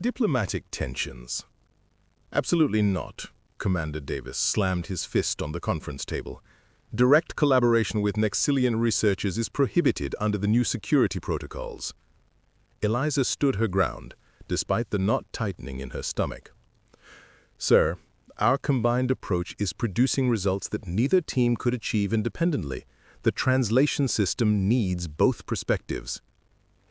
Diplomatic tensions. Absolutely not. Commander Davis slammed his fist on the conference table. Direct collaboration with Nexilian researchers is prohibited under the new security protocols. Eliza stood her ground, despite the knot tightening in her stomach. Sir, our combined approach is producing results that neither team could achieve independently. The translation system needs both perspectives.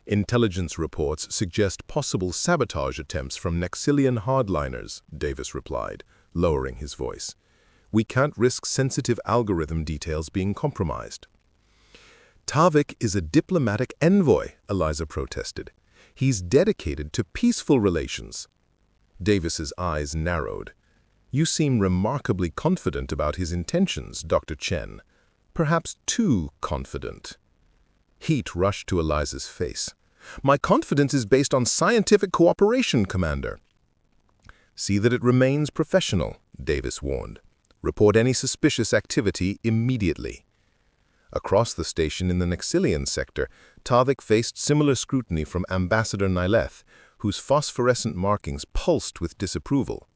Intelligence reports suggest possible sabotage attempts from Nexilian hardliners, Davis replied, lowering his voice. We can't risk sensitive algorithm details being compromised. Tavik is a diplomatic envoy, Eliza protested. He's dedicated to peaceful relations. Davis's eyes narrowed. You seem remarkably confident about his intentions, Dr. Chen. Perhaps too confident. Heat rushed to Eliza's face. My confidence is based on scientific cooperation, Commander. See that it remains professional, Davis warned. Report any suspicious activity immediately. Across the station in the Nexilian sector, Tavik faced similar scrutiny from Ambassador Nyleth, whose phosphorescent markings pulsed with disapproval.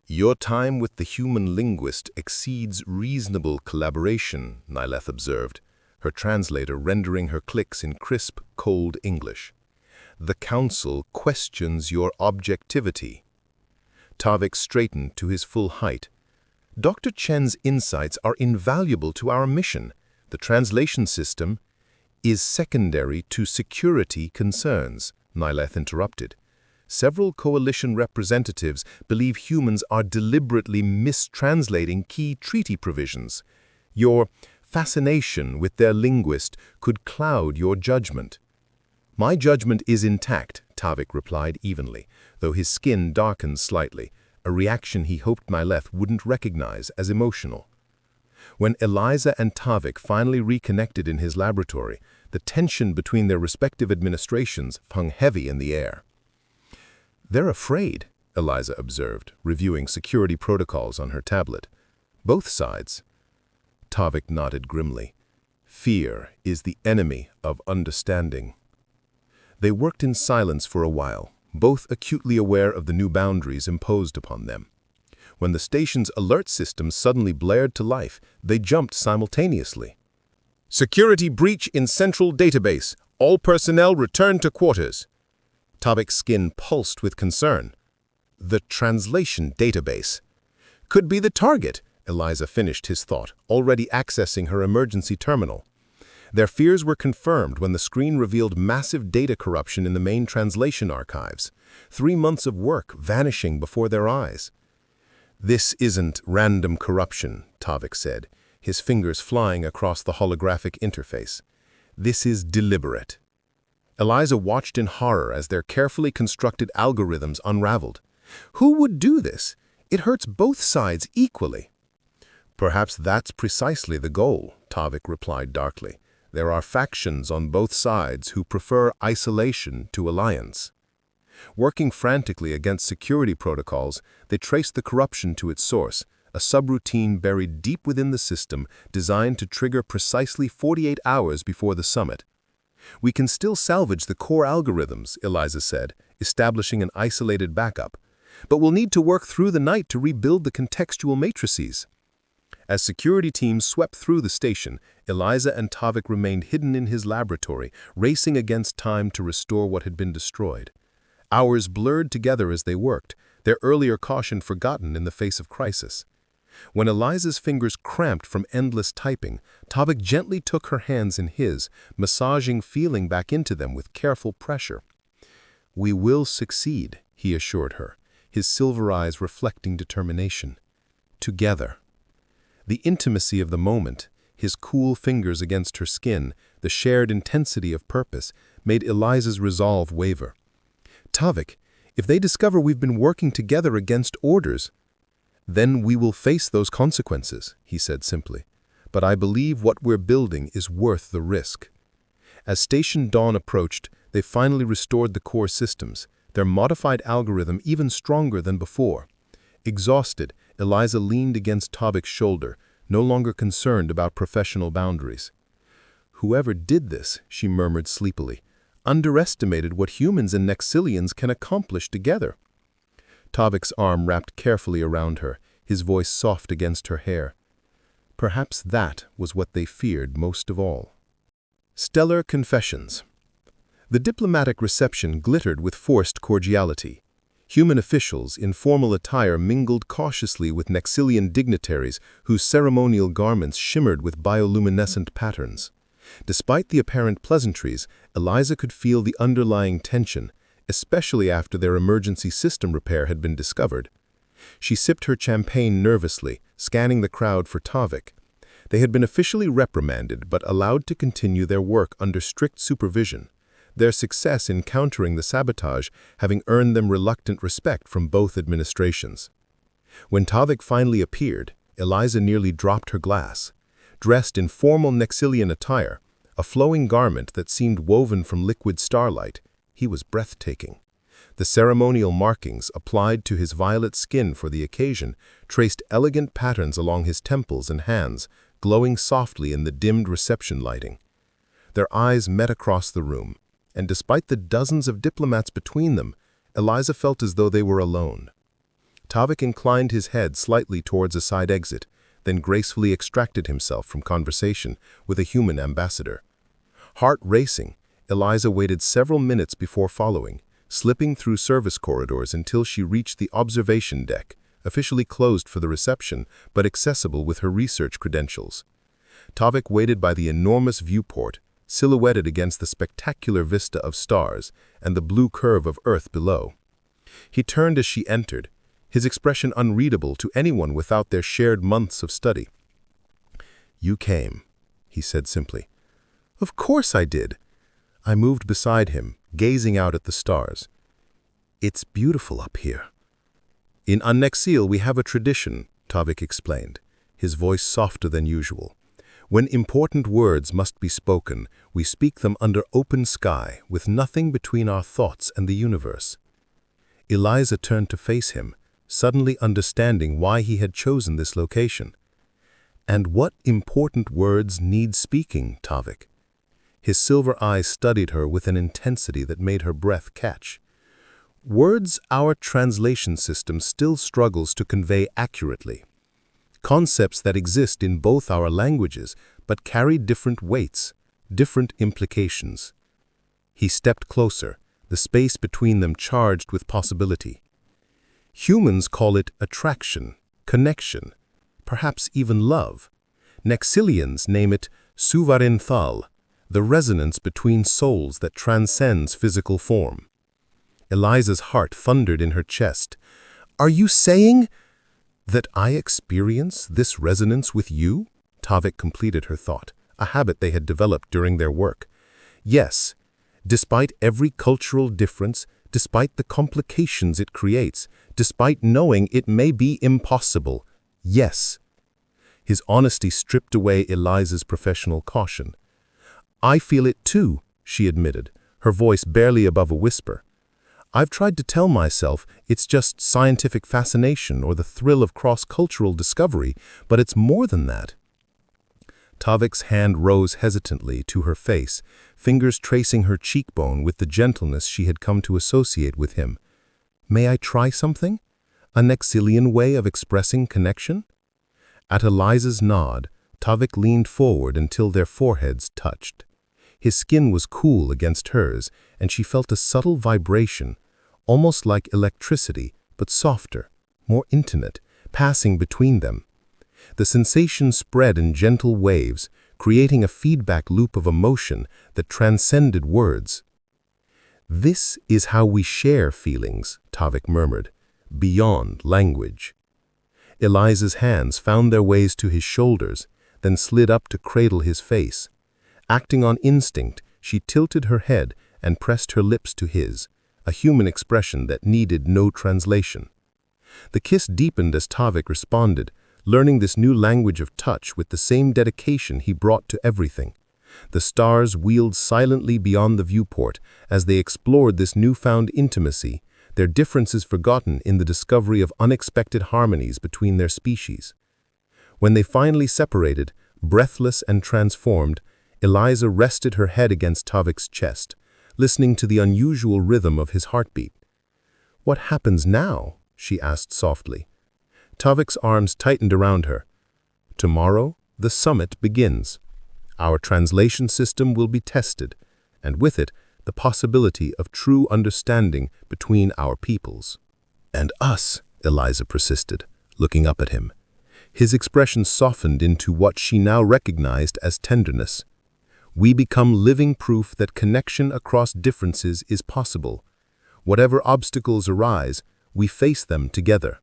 Your time with the human linguist exceeds reasonable collaboration, Nyleth observed, her translator rendering her clicks in crisp, cold English. The Council questions your objectivity. Tavik straightened to his full height. Dr. Chen's insights are invaluable to our mission. The translation system is secondary to security concerns, Nyleth interrupted. Several coalition representatives believe humans are deliberately mistranslating key treaty provisions. Your fascination with their linguist could cloud your judgment. My judgment is intact, Tavik replied evenly, though his skin darkened slightly, a reaction he hoped Nyleth wouldn't recognize as emotional. When Eliza and Tavik finally reconnected in his laboratory, the tension between their respective administrations hung heavy in the air. They're afraid, Eliza observed, reviewing security protocols on her tablet. Both sides. Tavik nodded grimly. Fear is the enemy of understanding. They worked in silence for a while, both acutely aware of the new boundaries imposed upon them. When the station's alert system suddenly blared to life, they jumped simultaneously. Security breach in central database. All personnel return to quarters. Tavik's skin pulsed with concern. The translation database. Could be the target, Eliza finished his thought, already accessing her emergency terminal. Their fears were confirmed when the screen revealed massive data corruption in the main translation archives. 3 months of work vanishing before their eyes. This isn't random corruption, Tavik said, his fingers flying across the holographic interface. This is deliberate. Eliza watched in horror as their carefully constructed algorithms unraveled. Who would do this? It hurts both sides equally. Perhaps that's precisely the goal, Tavik replied darkly. There are factions on both sides who prefer isolation to alliance. Working frantically against security protocols, they traced the corruption to its source, a subroutine buried deep within the system designed to trigger precisely 48 hours before the summit. We can still salvage the core algorithms, Eliza said, establishing an isolated backup. But we'll need to work through the night to rebuild the contextual matrices. As security teams swept through the station, Eliza and Tavik remained hidden in his laboratory, racing against time to restore what had been destroyed. Hours blurred together as they worked, their earlier caution forgotten in the face of crisis. When Eliza's fingers cramped from endless typing, Tavik gently took her hands in his, massaging feeling back into them with careful pressure. We will succeed, he assured her, his silver eyes reflecting determination. Together. The intimacy of the moment, his cool fingers against her skin, the shared intensity of purpose, made Eliza's resolve waver. Tavik, if they discover we've been working together against orders, then we will face those consequences, he said simply. But I believe what we're building is worth the risk. As station dawn approached, they finally restored the core systems, their modified algorithm even stronger than before. Exhausted, Eliza leaned against Tavik's shoulder, no longer concerned about professional boundaries. Whoever did this, she murmured sleepily, underestimated what humans and Nexilians can accomplish together. Tavik's arm wrapped carefully around her, his voice soft against her hair. Perhaps that was what they feared most of all. Stellar confessions. The diplomatic reception glittered with forced cordiality. Human officials in formal attire mingled cautiously with Nexilian dignitaries whose ceremonial garments shimmered with bioluminescent patterns. Despite the apparent pleasantries, Eliza could feel the underlying tension, especially after their emergency system repair had been discovered. She sipped her champagne nervously, scanning the crowd for Tavik. They had been officially reprimanded but allowed to continue their work under strict supervision, their success in countering the sabotage having earned them reluctant respect from both administrations. When Tavik finally appeared, Eliza nearly dropped her glass. Dressed in formal Nexilian attire, a flowing garment that seemed woven from liquid starlight, he was breathtaking. The ceremonial markings applied to his violet skin for the occasion traced elegant patterns along his temples and hands, glowing softly in the dimmed reception lighting. Their eyes met across the room, and despite the dozens of diplomats between them, Eliza felt as though they were alone. Tavik inclined his head slightly towards a side exit, then gracefully extracted himself from conversation with a human ambassador. Heart racing, Eliza waited several minutes before following, slipping through service corridors until she reached the observation deck, officially closed for the reception but accessible with her research credentials. Tavik waited by the enormous viewport, silhouetted against the spectacular vista of stars and the blue curve of Earth below. He turned as she entered, his expression unreadable to anyone without their shared months of study. "You came," he said simply. "Of course I did." I moved beside him, gazing out at the stars. "It's beautiful up here." "In Nexil we have a tradition," Tavik explained, his voice softer than usual. "When important words must be spoken, we speak them under open sky, with nothing between our thoughts and the universe." Eliza turned to face him, suddenly understanding why he had chosen this location. "And what important words need speaking, Tavik?" His silver eyes studied her with an intensity that made her breath catch. "Words our translation system still struggles to convey accurately. Concepts that exist in both our languages but carry different weights, different implications." He stepped closer, the space between them charged with possibility. "Humans call it attraction, connection, perhaps even love. Nexilians name it suvarenthal, the resonance between souls that transcends physical form." Eliza's heart thundered in her chest. "Are you saying—" "That I experience this resonance with you?" Tavik completed her thought, a habit they had developed during their work. "Yes, despite every cultural difference, despite the complications it creates, despite knowing it may be impossible, yes." His honesty stripped away Eliza's professional caution. "I feel it too," she admitted, her voice barely above a whisper. "I've tried to tell myself it's just scientific fascination or the thrill of cross-cultural discovery, but it's more than that." Tavik's hand rose hesitantly to her face, fingers tracing her cheekbone with the gentleness she had come to associate with him. "May I try something? A Nexilian way of expressing connection?" At Eliza's nod, Tavik leaned forward until their foreheads touched. His skin was cool against hers, and she felt a subtle vibration, almost like electricity, but softer, more intimate, passing between them. The sensation spread in gentle waves, creating a feedback loop of emotion that transcended words. "This is how we share feelings," Tavik murmured, "beyond language." Eliza's hands found their ways to his shoulders, then slid up to cradle his face. Acting on instinct, she tilted her head and pressed her lips to his, a human expression that needed no translation. The kiss deepened as Tavik responded, learning this new language of touch with the same dedication he brought to everything. The stars wheeled silently beyond the viewport as they explored this newfound intimacy, their differences forgotten in the discovery of unexpected harmonies between their species. When they finally separated, breathless and transformed, Eliza rested her head against Tavik's chest, listening to the unusual rhythm of his heartbeat. "What happens now?" she asked softly. Tavik's arms tightened around her. "Tomorrow, the summit begins. Our translation system will be tested, and with it, the possibility of true understanding between our peoples." "And us," Eliza persisted, looking up at him. His expression softened into what she now recognized as tenderness. "We become living proof that connection across differences is possible. Whatever obstacles arise, we face them together."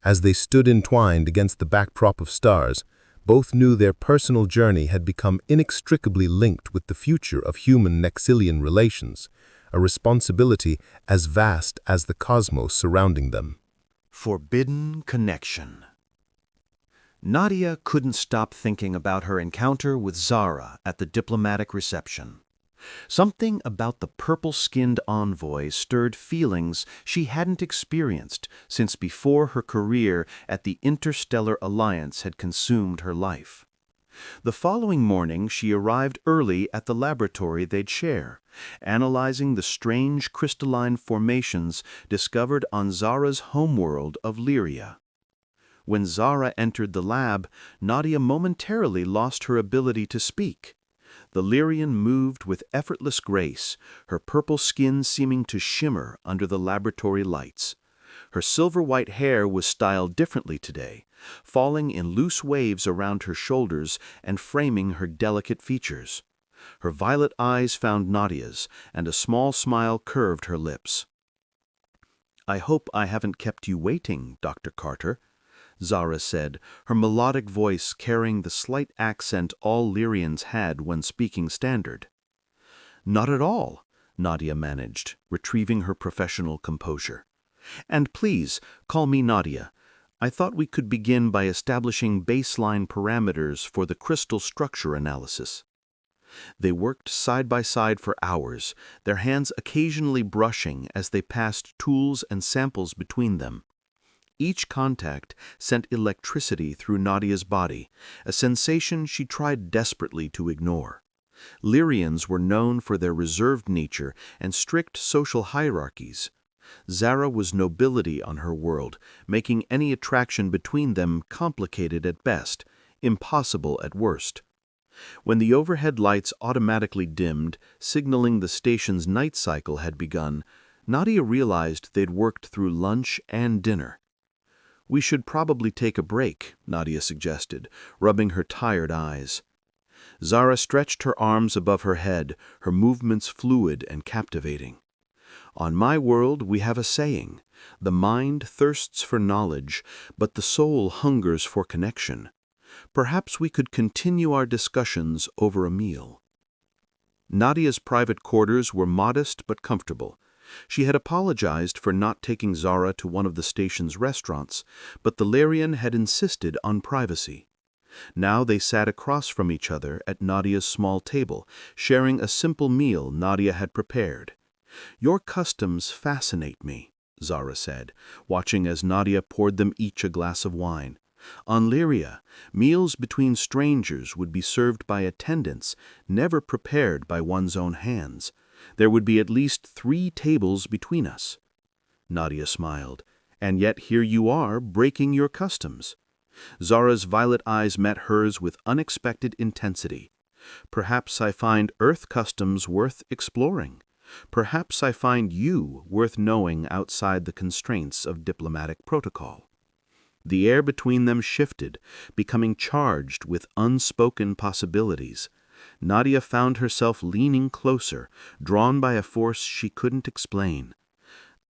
As they stood entwined against the backdrop of stars, both knew their personal journey had become inextricably linked with the future of human-Nexilian relations, a responsibility as vast as the cosmos surrounding them. Forbidden connection. Nadia couldn't stop thinking about her encounter with Zara at the diplomatic reception. Something about the purple-skinned envoy stirred feelings she hadn't experienced since before her career at the Interstellar Alliance had consumed her life. The following morning she arrived early at the laboratory they'd share, analyzing the strange crystalline formations discovered on Zara's homeworld of Lyria. When Zara entered the lab, Nadia momentarily lost her ability to speak. The Lyrian moved with effortless grace, her purple skin seeming to shimmer under the laboratory lights. Her silver-white hair was styled differently today, falling in loose waves around her shoulders and framing her delicate features. Her violet eyes found Nadia's, and a small smile curved her lips. "I hope I haven't kept you waiting, Dr. Carter," Zara said, her melodic voice carrying the slight accent all Lyrians had when speaking standard. "Not at all," Nadia managed, retrieving her professional composure. "And please, call me Nadia. I thought we could begin by establishing baseline parameters for the crystal structure analysis." They worked side by side for hours, their hands occasionally brushing as they passed tools and samples between them. Each contact sent electricity through Nadia's body, a sensation she tried desperately to ignore. Lyrians were known for their reserved nature and strict social hierarchies. Zara was nobility on her world, making any attraction between them complicated at best, impossible at worst. When the overhead lights automatically dimmed, signaling the station's night cycle had begun, Nadia realized they'd worked through lunch and dinner. "We should probably take a break," Nadia suggested, rubbing her tired eyes. Zara stretched her arms above her head, her movements fluid and captivating. "On my world we have a saying, the mind thirsts for knowledge, but the soul hungers for connection. Perhaps we could continue our discussions over a meal." Nadia's private quarters were modest but comfortable. She had apologized for not taking Zara to one of the station's restaurants, but the Lyrian had insisted on privacy. Now they sat across from each other at Nadia's small table, sharing a simple meal Nadia had prepared. "Your customs fascinate me," Zara said, watching as Nadia poured them each a glass of wine. "On Lyria, meals between strangers would be served by attendants, never prepared by one's own hands. There would be at least 3 tables between us." Nadia smiled. "And yet here you are, breaking your customs." Zara's violet eyes met hers with unexpected intensity. "Perhaps I find Earth customs worth exploring. Perhaps I find you worth knowing outside the constraints of diplomatic protocol." The air between them shifted, becoming charged with unspoken possibilities. Nadia found herself leaning closer, drawn by a force she couldn't explain.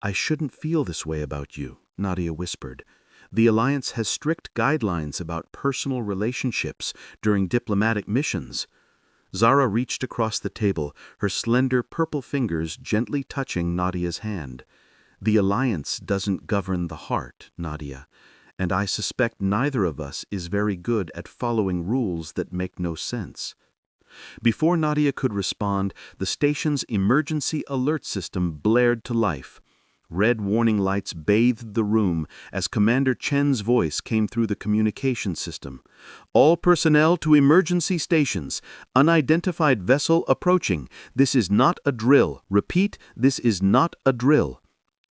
"I shouldn't feel this way about you," Nadia whispered. "The Alliance has strict guidelines about personal relationships during diplomatic missions." Zara reached across the table, her slender purple fingers gently touching Nadia's hand. "The Alliance doesn't govern the heart, Nadia, and I suspect neither of us is very good at following rules that make no sense." Before Nadia could respond, the station's emergency alert system blared to life. Red warning lights bathed the room as Commander Chen's voice came through the communication system. "All personnel to emergency stations. Unidentified vessel approaching. This is not a drill. Repeat, this is not a drill."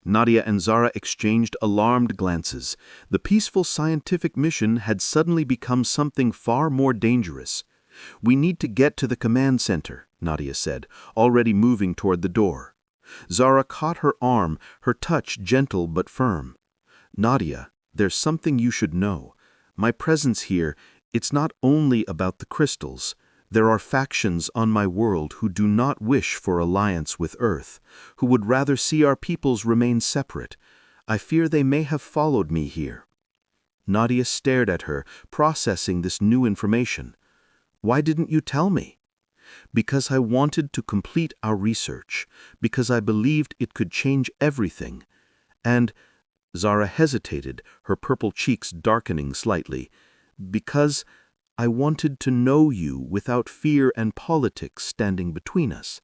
Nadia and Zara exchanged alarmed glances. The peaceful scientific mission had suddenly become something far more dangerous. "We need to get to the command center," Nadia said, already moving toward the door. Zara caught her arm, her touch gentle but firm. "Nadia, there's something you should know. My presence here, it's not only about the crystals. There are factions on my world who do not wish for alliance with Earth, who would rather see our peoples remain separate. I fear they may have followed me here." Nadia stared at her, processing this new information. "Why didn't you tell me?" "Because I wanted to complete our research, because I believed it could change everything. And," Zara hesitated, her purple cheeks darkening slightly, "because I wanted to know you without fear and politics standing between us."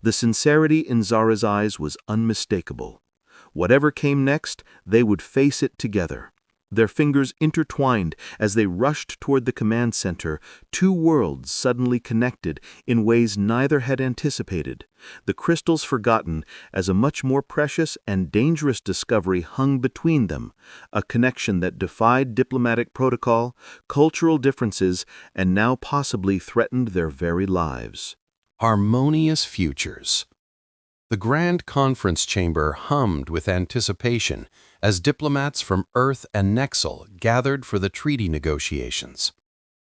The sincerity in Zara's eyes was unmistakable. Whatever came next, they would face it together. Their fingers intertwined as they rushed toward the command center, two worlds suddenly connected in ways neither had anticipated. The crystals forgotten as a much more precious and dangerous discovery hung between them, a connection that defied diplomatic protocol, cultural differences, and now possibly threatened their very lives. Harmonious futures. The Grand Conference Chamber hummed with anticipation as diplomats from Earth and Nexel gathered for the treaty negotiations.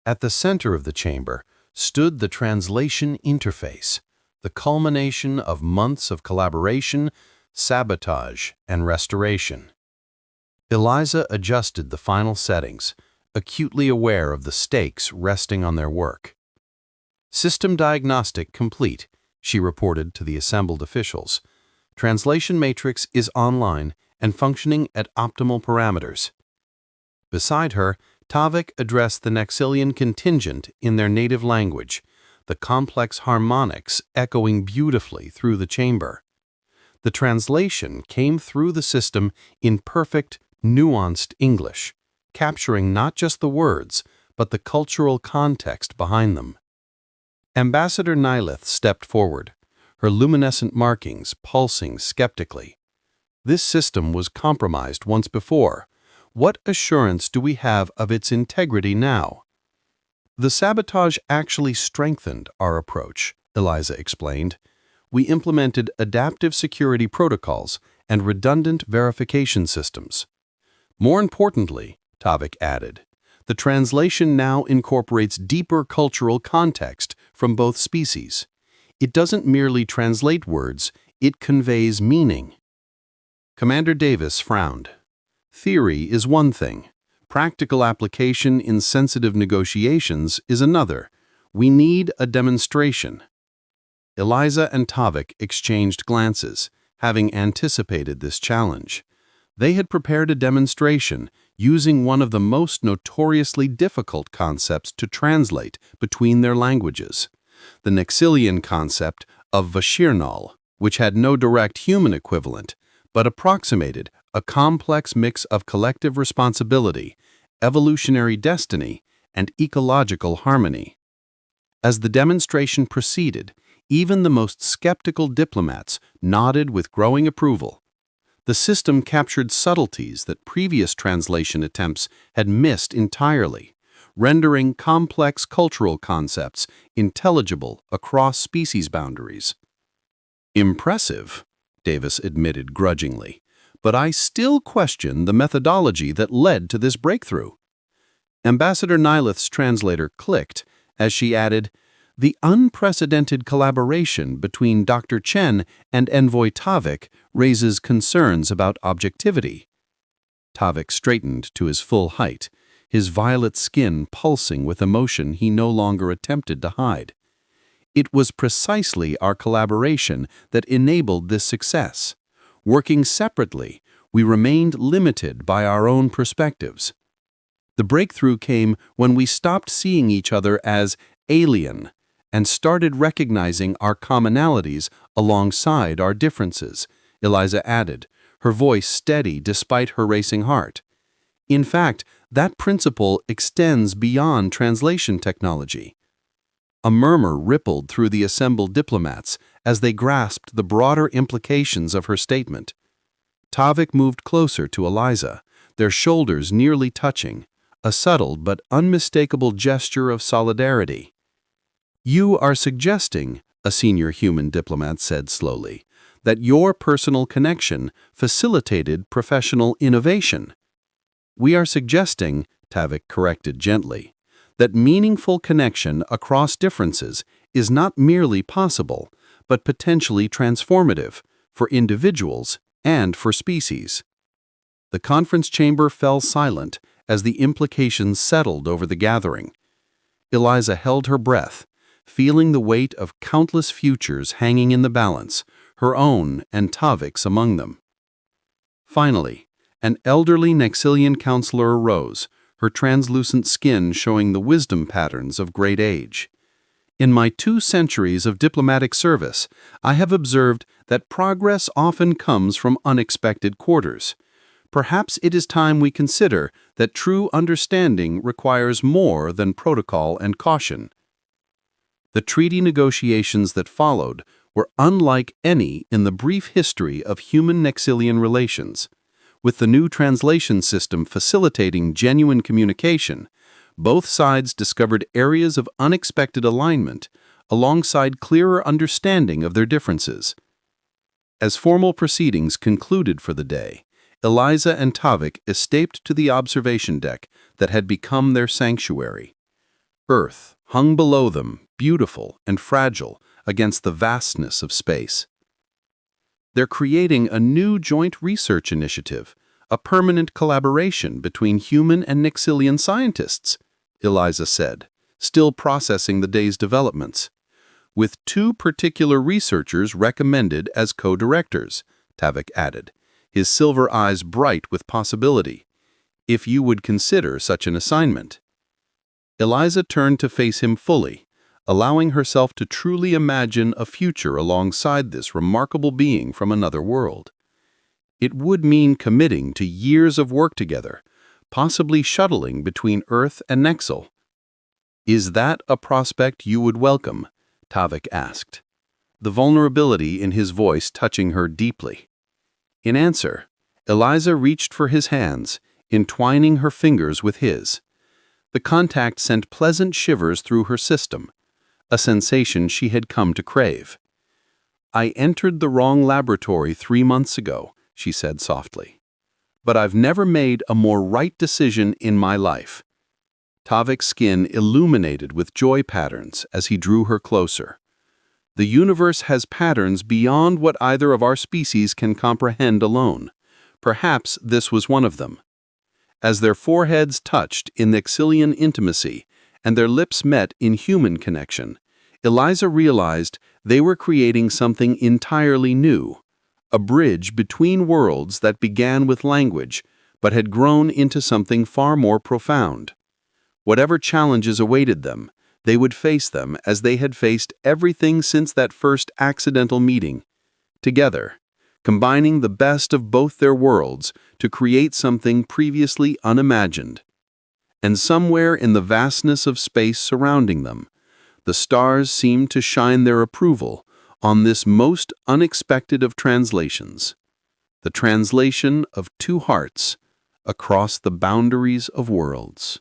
At the center of the chamber stood the translation interface, the culmination of months of collaboration, sabotage, and restoration. Eliza adjusted the final settings, acutely aware of the stakes resting on their work. "System diagnostic complete," she reported to the assembled officials. "Translation matrix is online and functioning at optimal parameters." Beside her, Tavik addressed the Nexilian contingent in their native language, the complex harmonics echoing beautifully through the chamber. The translation came through the system in perfect, nuanced English, capturing not just the words, but the cultural context behind them. Ambassador Nyleth stepped forward, her luminescent markings pulsing skeptically. "This system was compromised once before. What assurance do we have of its integrity now?" "The sabotage actually strengthened our approach," Eliza explained. "We implemented adaptive security protocols and redundant verification systems. More importantly," Tavik added, "the translation now incorporates deeper cultural context from both species. It doesn't merely translate words, it conveys meaning." Commander Davis frowned. "Theory is one thing. Practical application in sensitive negotiations is another. We need a demonstration." Eliza and Tavik exchanged glances, having anticipated this challenge. They had prepared a demonstration using one of the most notoriously difficult concepts to translate between their languages, the Nexilian concept of Vashirnal, which had no direct human equivalent, but approximated a complex mix of collective responsibility, evolutionary destiny, and ecological harmony. As the demonstration proceeded, even the most skeptical diplomats nodded with growing approval. The system captured subtleties that previous translation attempts had missed entirely, rendering complex cultural concepts intelligible across species boundaries. "Impressive," Davis admitted grudgingly, "but I still question the methodology that led to this breakthrough." Ambassador Nyleth's translator clicked as she added, "The unprecedented collaboration between Dr. Chen and Envoy Tavik raises concerns about objectivity." Tavik straightened to his full height, his violet skin pulsing with emotion he no longer attempted to hide. "It was precisely our collaboration that enabled this success. Working separately, we remained limited by our own perspectives. The breakthrough came when we stopped seeing each other as alien and started recognizing our commonalities alongside our differences, Eliza added, her voice steady despite her racing heart. In fact, that principle extends beyond translation technology. A murmur rippled through the assembled diplomats as they grasped the broader implications of her statement. Tavik moved closer to Eliza, their shoulders nearly touching, a subtle but unmistakable gesture of solidarity. "You are suggesting," a senior human diplomat said slowly, "that your personal connection facilitated professional innovation." "We are suggesting," Tavik corrected gently, "that meaningful connection across differences is not merely possible, but potentially transformative for individuals and for species." The conference chamber fell silent as the implications settled over the gathering. Eliza held her breath, feeling the weight of countless futures hanging in the balance, her own and Tavik's among them. Finally, an elderly Nexilian counselor arose, her translucent skin showing the wisdom patterns of great age. "In my 2 centuries of diplomatic service, I have observed that progress often comes from unexpected quarters. Perhaps it is time we consider that true understanding requires more than protocol and caution." The treaty negotiations that followed were unlike any in the brief history of human Nexilian relations. With the new translation system facilitating genuine communication, both sides discovered areas of unexpected alignment alongside clearer understanding of their differences. As formal proceedings concluded for the day, Eliza and Tavik escaped to the observation deck that had become their sanctuary. Earth hung below them, beautiful and fragile against the vastness of space. "They're creating a new joint research initiative, a permanent collaboration between human and Nexilian scientists," Eliza said, still processing the day's developments. "With 2 particular researchers recommended as co-directors," Tavik added, his silver eyes bright with possibility. "If you would consider such an assignment." Eliza turned to face him fully, allowing herself to truly imagine a future alongside this remarkable being from another world. It would mean committing to years of work together, possibly shuttling between Earth and Nexil. "Is that a prospect you would welcome?" Tavik asked, the vulnerability in his voice touching her deeply. In answer, Eliza reached for his hands, entwining her fingers with his. The contact sent pleasant shivers through her system, a sensation she had come to crave. "I entered the wrong laboratory 3 months ago," she said softly. "But I've never made a more right decision in my life." Tavik's skin illuminated with joy patterns as he drew her closer. "The universe has patterns beyond what either of our species can comprehend alone. Perhaps this was one of them." As their foreheads touched in Nexilian intimacy and their lips met in human connection, Eliza realized they were creating something entirely new, a bridge between worlds that began with language but had grown into something far more profound. Whatever challenges awaited them, they would face them as they had faced everything since that first accidental meeting, together, combining the best of both their worlds to create something previously unimagined. And somewhere in the vastness of space surrounding them, the stars seemed to shine their approval on this most unexpected of translations, the translation of 2 hearts across the boundaries of worlds.